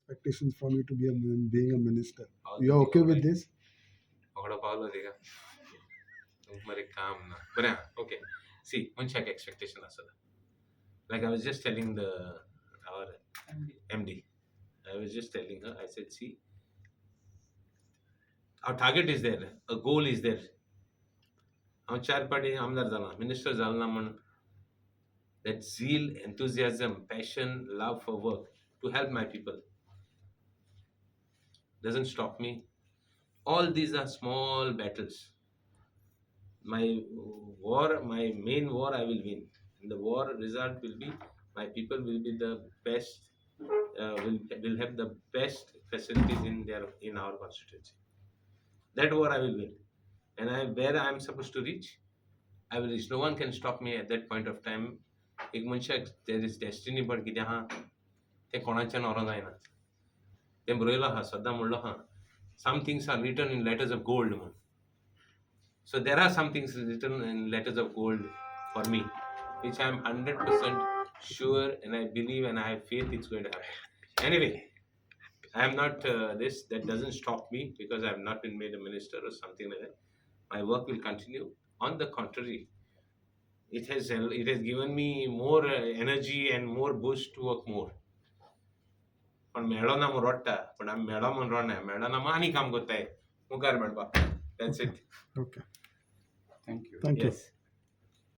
expectations from you to be being a minister. All You are the okay thing with alright. this? Ogda Paulo diga. Mari काम ना. But yeah, okay. See, munche ek expectation asada. Like I was just telling our MD. I was just telling her. I said, see, our target is there. A goal is there. हम चार party आमदार झाला, minister झाला ना म्हणून that zeal, enthusiasm, passion, love for work to help my people doesn't stop me. All these are small battles. My main war, I will win. And the war result will be my people will be the best, will have the best facilities in our constituency. That war I will win. And where I am supposed to reach, I will reach. No one can stop me at that point of time. एक मनशाक there is destiny but कितें आहा तें कोणाच्यान व्हरों जायना. तें बरयलो आहा, सद्दां म्हणलो आहा. Some things are written in letters of gold म्हणून. So there are some things written in letters of gold for me, which I am 100% sure and I believe and I have faith it's going to happen. Anyway, I am not this. That doesn't stop me because I have not been made a minister or something like that. My work will continue. On the contrary, it has given me more energy and more boost to work more. पण मेळो ना म्हूण रडटा पण आमी मेळो म्हूण रडना मेळना म्हूण आनी काम कोत्ताय मुखार म्हणपाक. That's it. Okay. Thank you. Thank you. Yes.